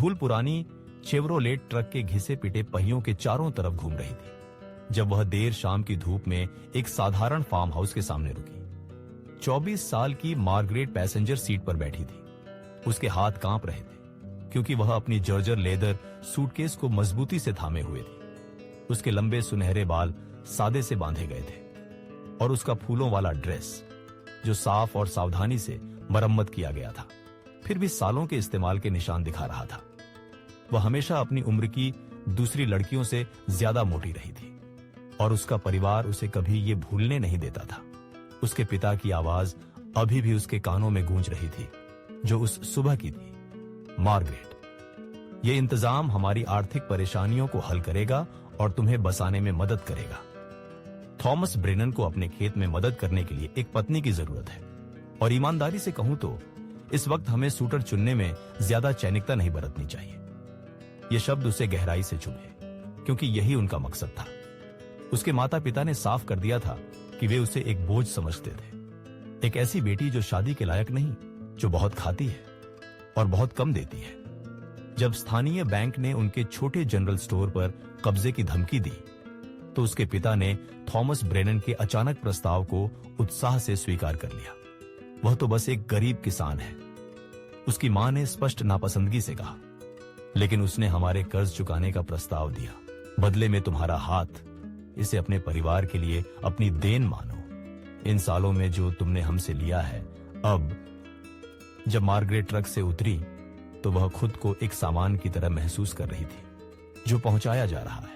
धूल पुरानी Chevrolet truck के घिसे पिटे पहियों के चारों तरफ घूम रही थी जब वह देर शाम की धूप में एक साधारण फार्म हाउस के सामने रुकी। 24 साल की मार्गरेट पैसेंजर सीट पर बैठी थी। उसके हाथ कांप रहे थे क्योंकि वह अपनी जर्जर लेदर सूटकेस को मजबूती से थामे हुए थी। उसके लंबे सुनहरे बाल सादे से बांधे गए थे और उसका फूलों वाला ड्रेस, जो साफ और सावधानी से मरम्मत किया गया था, फिर भी सालों के इस्तेमाल के निशान दिखा रहा था। वह हमेशा अपनी उम्र की दूसरी लड़कियों से ज्यादा मोटी रही थी और उसका परिवार उसे कभी ये भूलने नहीं देता था। उसके पिता की आवाज अभी भी उसके कानों में गूंज रही थी, जो उस सुबह की थी। मार्गरेट, ये इंतजाम हमारी आर्थिक परेशानियों को हल करेगा और तुम्हें बसाने में मदद करेगा। थॉमस ब्रेनन को अपने खेत में मदद करने के लिए एक पत्नी की जरूरत है और ईमानदारी से कहूं तो इस वक्त हमें सूटर चुनने में ज्यादा चैनिकता नहीं बरतनी चाहिए। ये शब्द उसे गहराई से चुभे क्योंकि यही उनका मकसद था। उसके माता पिता ने साफ कर दिया था कि वे उसे एक बोझ समझते थे, एक ऐसी बेटी जो शादी के लायक नहीं, जो बहुत खाती है और बहुत कम देती है। जब स्थानीय बैंक ने उनके छोटे जनरल स्टोर पर कब्जे की धमकी दी तो उसके पिता ने थॉमस ब्रेनन के अचानक प्रस्ताव को उत्साह से स्वीकार कर लिया। वह तो बस एक गरीब किसान है, उसकी मां ने स्पष्ट नापसंदगी से कहा, लेकिन उसने हमारे कर्ज चुकाने का प्रस्ताव दिया। बदले में तुम्हारा हाथ, इसे अपने परिवार के लिए अपनी देन मानो। इन सालों में जो तुमने हमसे लिया है, अब जब मार्गरेट ट्रक से उतरी तो वह खुद को एक सामान की तरह महसूस कर रही थी जो पहुंचाया जा रहा है।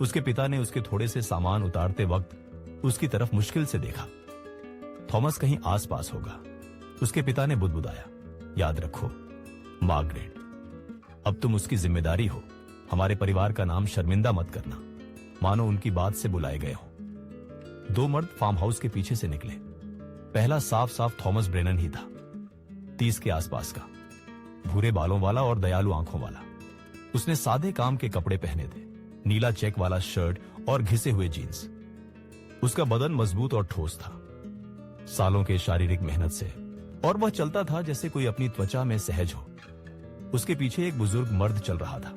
उसके पिता ने उसके थोड़े से सामान उतारते वक्त उसकी तरफ मुश्किल से देखा। थॉमस कहीं आसपास होगा, उसके पिता ने बुदबुदाया। याद रखो मार्गरेट, अब तुम उसकी जिम्मेदारी हो। हमारे परिवार का नाम शर्मिंदा मत करना, मानो उनकी बात से बुलाए गए हो। 2 मर्द फार्म हाउस के पीछे से निकले। पहला साफ साफ थॉमस ब्रेनन ही था, 30 के आसपास का, भूरे बालों वाला और दयालु आंखों वाला। उसने सादे काम के कपड़े पहने थे, नीला चेक वाला शर्ट और घिसे हुए जीन्स। उसका बदन मजबूत और ठोस था, सालों के शारीरिक मेहनत से, और वह चलता था जैसे कोई अपनी त्वचा में सहज हो। उसके पीछे एक बुजुर्ग मर्द चल रहा था,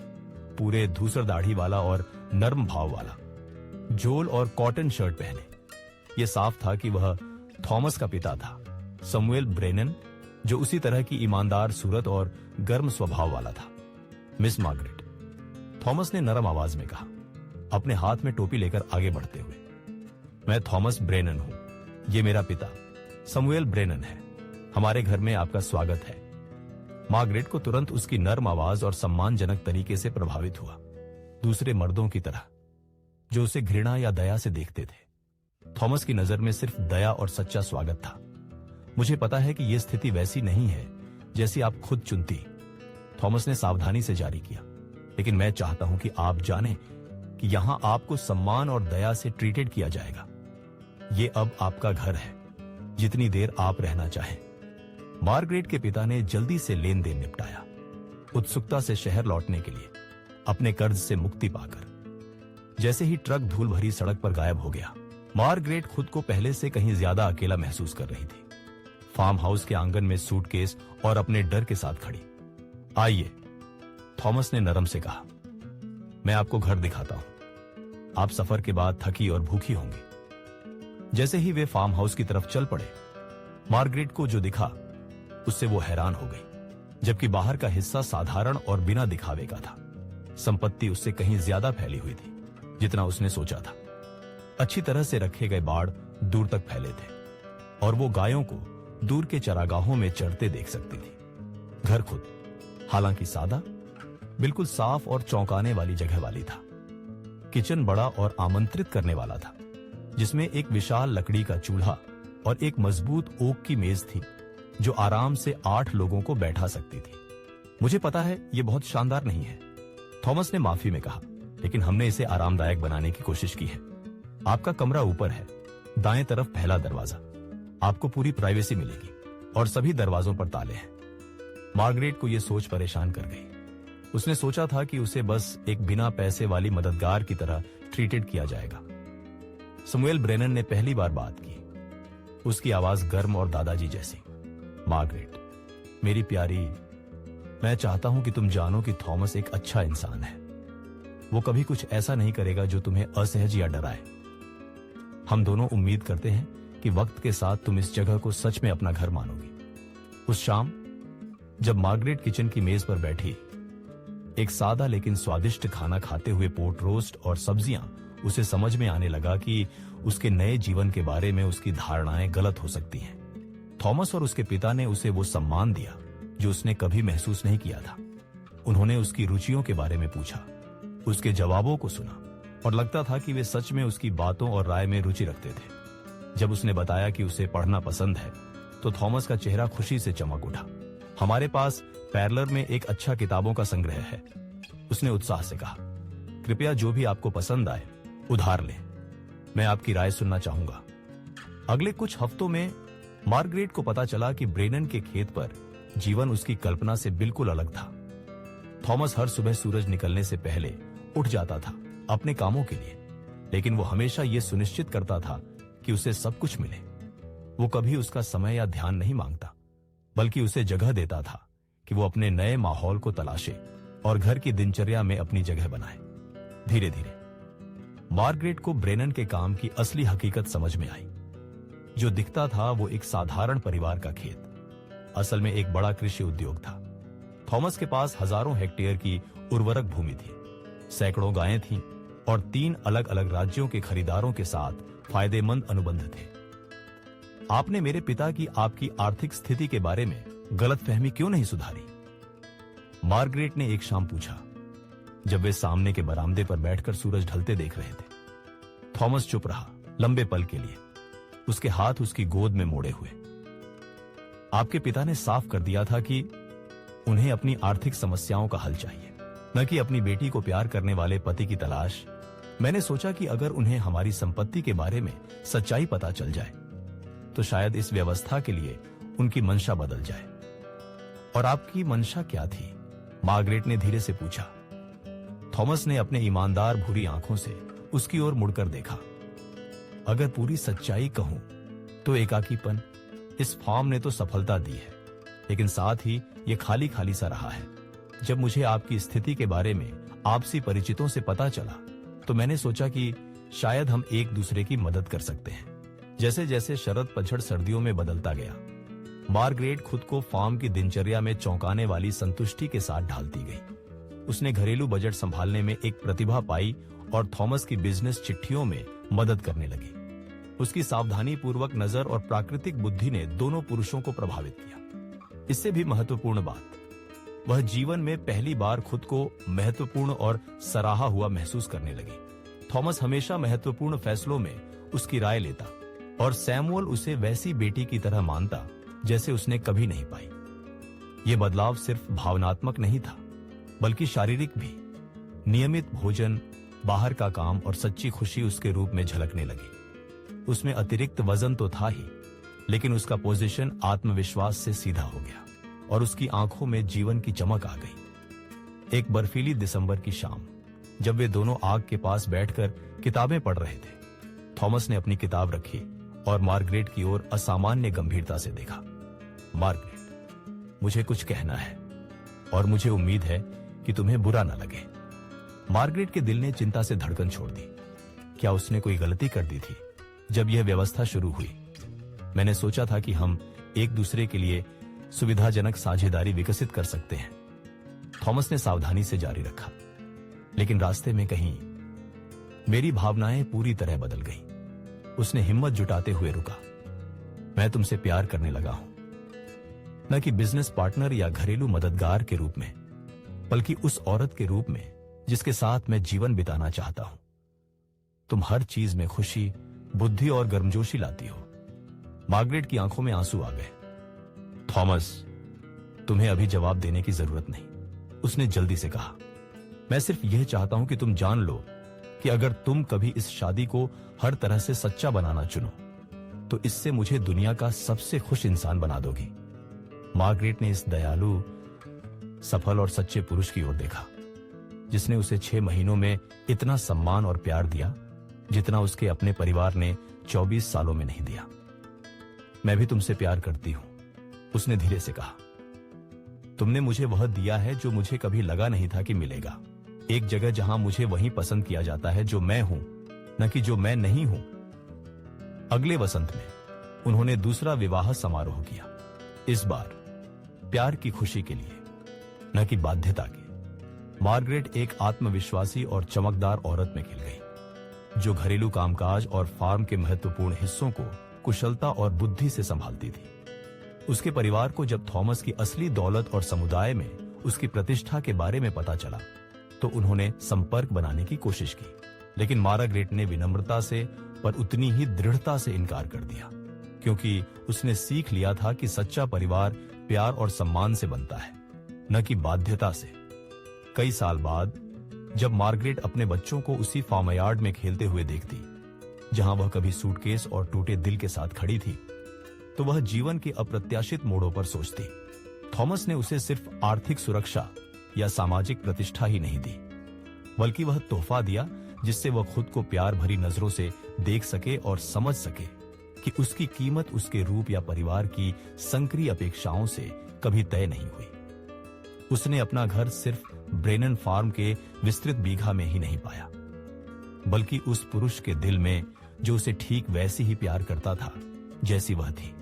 पूरे धूसर दाढ़ी वाला और नर्म भाव वाला, जोल और कॉटन शर्ट पहने। यह साफ था कि वह थॉमस का पिता था, समुएल ब्रेनन, जो उसी तरह की ईमानदार सूरत और गर्म स्वभाव वाला था। मिस मार्गरेट, थॉमस ने नरम आवाज में कहा, अपने हाथ में टोपी लेकर आगे बढ़ते हुए। मैं थॉमस ब्रेनन हूं, ये मेरा पिता समुएल ब्रेनन है। हमारे घर में आपका स्वागत है। मार्गरेट को तुरंत उसकी नर्म आवाज और सम्मानजनक तरीके से प्रभावित हुआ, दूसरे मर्दों की तरह जो उसे घृणा या दया से देखते थे। थॉमस की नजर में सिर्फ दया और सच्चा स्वागत था। मुझे पता है कि यह स्थिति वैसी नहीं है जैसी आप खुद चुनती, थॉमस ने सावधानी से जारी किया, लेकिन मैं चाहता हूं कि आप जानें कि यहां आपको सम्मान और दया से ट्रीटेड किया जाएगा। ये अब आपका घर है, जितनी देर आप रहना चाहें। मार्गरेट के पिता ने जल्दी से लेन देन निपटाया, उत्सुकता से शहर लौटने के लिए, अपने कर्ज से मुक्ति पाकर। जैसे ही ट्रक धूल भरी सड़क पर गायब हो गया, मार्गरेट खुद को पहले से कहीं ज्यादा अकेला महसूस कर रही थी। फार्म हाउस के आंगन में सूटकेस और अपने डर के साथ खड़ी। आइए, थॉमस ने नरम से कहा, मैं आपको घर दिखाता हूं। आप सफर के बाद थकी और भूखी होंगी। जैसे ही वे फार्म हाउस की तरफ चल पड़े, मार्गरेट को जो दिखा उससे वो हैरान हो गई, जबकि बाहर का हिस्सा साधारण और बिना दिखावे का था। संपत्ति उससे कहीं ज्यादा फैली हुई थी जितना उसने सोचा था। अच्छी तरह से रखे गए बाड़ दूर तक फैले थे और वो गायों को दूर के चरागाहों में चरते देख सकती थी। घर खुद, हालांकि सादा, बिल्कुल साफ और चौंकाने वाली जगह वाली था। किचन बड़ा और आमंत्रित करने वाला था, जिसमें एक विशाल लकड़ी का चूल्हा और एक मजबूत ओक की मेज थी जो आराम से 8 लोगों को बैठा सकती थी। मुझे पता है यह बहुत शानदार नहीं है, थॉमस ने माफी में कहा, लेकिन हमने इसे आरामदायक बनाने की कोशिश की है। आपका कमरा ऊपर है, दाएं तरफ पहला दरवाजा। आपको पूरी प्राइवेसी मिलेगी और सभी दरवाजों पर ताले हैं। मार्गरेट को यह सोच परेशान कर गई। उसने सोचा था कि उसे बस एक बिना पैसे वाली मददगार की तरह ट्रीटेड किया जाएगा। समुएल ब्रेनन ने पहली बार बात की, उसकी आवाज गर्म और दादाजी जैसी। मार्गरेट, मेरी प्यारी, मैं चाहता हूं कि तुम जानो कि थॉमस एक अच्छा इंसान है। वो कभी कुछ ऐसा नहीं करेगा जो तुम्हें असहज या डराए। हम दोनों उम्मीद करते हैं कि वक्त के साथ तुम इस जगह को सच में अपना घर मानोगी। उस शाम जब मार्गरेट किचन की मेज पर बैठी, एक सादा लेकिन स्वादिष्ट खाना खाते हुए पोर्ट रोस्ट और सब्जियां, उसे समझ में आने लगा कि उसके नए जीवन के बारे में उसकी धारणाएं गलत हो सकती हैं। थॉमस और उसके पिता ने उसे वो सम्मान दिया जो उसने कभी महसूस नहीं किया था। उन्होंने उसकी रुचियों के बारे में पूछा, उसके जवाबों को सुना और लगता था कि वे सच में उसकी बातों और राय में रुचि रखते थे। जब उसने बताया कि उसे पढ़ना पसंद है तो थॉमस का चेहरा खुशी से चमक उठा। हमारे पास पैरलर में एक अच्छा किताबों का संग्रह है, उसने उत्साह से कहा। कृपया जो भी आपको पसंद आए उधार लें। मैं आपकी राय सुनना चाहूंगा। अगले कुछ हफ्तों में मार्गरेट को पता चला कि ब्रेनन के खेत पर जीवन उसकी कल्पना से बिल्कुल अलग था। थॉमस हर सुबह सूरज निकलने से पहले उठ जाता था अपने कामों के लिए, लेकिन वो हमेशा ये सुनिश्चित करता था कि उसे सब कुछ मिले। वो कभी उसका समय या ध्यान नहीं मांगता, बल्कि उसे जगह देता था कि वो अपने नए माहौल को तलाशे और घर की दिनचर्या में अपनी जगह बनाए। धीरे धीरे मार्गरेट को ब्रेनन के काम की असली हकीकत समझ में आई। जो दिखता था वो एक साधारण परिवार का खेत, असल में एक बड़ा कृषि उद्योग था। थॉमस के पास हजारों हेक्टेयर की उर्वरक भूमि थी, सैकड़ों गायें थीं और 3 अलग अलग राज्यों के खरीदारों के साथ फायदेमंद अनुबंध थे। आपने मेरे पिता की आपकी आर्थिक स्थिति के बारे में गलतफहमी क्यों नहीं सुधारी? मार्गरेट ने एक शाम पूछा, जब वे सामने के बरामदे पर बैठकर सूरज ढलते देख रहे थे। थॉमस चुप रहा लंबे पल के लिए, उसके हाथ उसकी गोद में मोड़े हुए। आपके पिता ने साफ कर दिया था कि उन्हें अपनी आर्थिक समस्याओं का हल चाहिए, न कि अपनी बेटी को प्यार करने वाले पति की तलाश। मैंने सोचा कि अगर उन्हें हमारी संपत्ति के बारे में सच्चाई पता चल जाए तो शायद इस व्यवस्था के लिए उनकी मंशा बदल जाए। और आपकी मंशा क्या थी? मार्गरेट ने धीरे से पूछा। थॉमस ने अपने ईमानदार भूरी आंखों से उसकी ओर मुड़कर देखा। अगर पूरी सच्चाई कहूं तो एकाकीपन। इस फार्म ने तो सफलता दी है, लेकिन साथ ही ये खाली खाली सा रहा है। जब मुझे आपकी स्थिति के बारे में आपसी परिचितों से पता चला तो मैंने सोचा कि शायद हम एक दूसरे की मदद कर सकते हैं। जैसे जैसे शरद पतझड़ सर्दियों में बदलता गया, मार्गरेट खुद को फार्म की दिनचर्या में चौंकाने वाली संतुष्टि के साथ ढालती गई। उसने घरेलू बजट संभालने में एक प्रतिभा पाई और थॉमस की बिजनेस चिट्ठियों में मदद करने लगी। उसकी सावधानी पूर्वक नजर और प्राकृतिक बुद्धि ने दोनों पुरुषों को प्रभावित किया। इससे भी महत्वपूर्ण बात, वह जीवन में पहली बार खुद को महत्वपूर्ण और सराहा हुआ महसूस करने लगी। थॉमस हमेशा महत्वपूर्ण फैसलों में उसकी राय लेता और सैमुअल उसे वैसी बेटी की तरह मानता जैसे उसने कभी नहीं पाई। यह बदलाव सिर्फ भावनात्मक नहीं था, बल्कि शारीरिक भी। नियमित भोजन, बाहर का काम और सच्ची खुशी उसके रूप में झलकने लगी। उसमें अतिरिक्त वजन तो था ही, लेकिन उसका पोजीशन आत्मविश्वास से सीधा हो गया और उसकी आंखों में जीवन की चमक आ गई। एक बर्फीली दिसंबर की शाम, जब वे दोनों आग के पास बैठकर किताबें पढ़ रहे थे, थॉमस ने अपनी किताब रखी और मार्गरेट की ओर असामान्य गंभीरता से देखा। मार्गरेट, मुझे कुछ कहना है और मुझे उम्मीद है कि तुम्हें बुरा न लगे। मार्गरेट के दिल ने चिंता से धड़कन छोड़ दी। क्या उसने कोई गलती कर दी थी जब यह व्यवस्था शुरू हुई? मैंने सोचा था कि हम एक दूसरे के लिए सुविधाजनक साझेदारी विकसित कर सकते हैं। थॉमस ने सावधानी से जारी रखा, लेकिन रास्ते में कहीं मेरी भावनाएं पूरी तरह बदल गईं। उसने हिम्मत जुटाते हुए रुका। मैं तुमसे प्यार करने लगा हूं, न कि बिजनेस पार्टनर या घरेलू मददगार के रूप में, बल्कि उस औरत के रूप में जिसके साथ मैं जीवन बिताना चाहता हूं। तुम हर चीज में खुशी, बुद्धि और गर्मजोशी लाती हो। मार्गरेट की आंखों में आंसू आ गए। थॉमस, तुम्हें अभी जवाब देने की जरूरत नहीं, उसने जल्दी से कहा। मैं सिर्फ यह चाहता हूं कि तुम जान लो कि अगर तुम कभी इस शादी को हर तरह से सच्चा बनाना चुनो तो इससे मुझे दुनिया का सबसे खुश इंसान बना दोगी। मार्गरेट ने इस दयालु, सफल और सच्चे पुरुष की ओर देखा, जिसने उसे 6 महीनों में इतना सम्मान और प्यार दिया जितना उसके अपने परिवार ने 24 सालों में नहीं दिया। मैं भी तुमसे प्यार करती हूं, उसने धीरे से कहा। तुमने मुझे वह दिया है जो मुझे कभी लगा नहीं था कि मिलेगा। एक जगह जहां मुझे वही पसंद किया जाता है जो मैं हूं, न कि जो मैं नहीं हूं। अगले वसंत में उन्होंने दूसरा विवाह समारोह किया, इस बार प्यार की खुशी के लिए, न कि बाध्यता के। मार्गरेट एक आत्मविश्वासी और चमकदार औरत में खिल गई, जो घरेलू कामकाज और फार्म के महत्वपूर्ण हिस्सों को कुशलता और बुद्धि से संभालती थी। उसके परिवार को जब थॉमस की असली दौलत और समुदाय में उसकी प्रतिष्ठा के बारे में पता चला, तो उन्होंने संपर्क बनाने की कोशिश की, लेकिन मार्गरेट ने विनम्रता से पर उतनी ही दृढ़ता से इनकार कर दिया, क्योंकि उसने सीख लिया था कि सच्चा परिवार प्यार और सम्मान से बनता है, न कि बाध्यता से। कई साल बाद जब मार्गरेट अपने बच्चों को उसी फार्मयार्ड में खेलते हुए देखती, जहां वह कभी सूटकेस और टूटे दिल के साथ खड़ी थी, तो वह जीवन के अप्रत्याशित मोड़ों पर सोचती। थॉमस ने उसे सिर्फ आर्थिक सुरक्षा या सामाजिक प्रतिष्ठा ही नहीं दी, बल्कि वह तोहफा दिया जिससे वह खुद को प्यार भरी नजरों से देख सके और समझ सके कि उसकी कीमत उसके रूप या परिवार की संकरी अपेक्षाओं से कभी तय नहीं हुई। उसने अपना घर सिर्फ ब्रेनन फार्म के विस्तृत बीघा में ही नहीं पाया, बल्कि उस पुरुष के दिल में जो उसे ठीक वैसे ही प्यार करता था जैसी वह थी।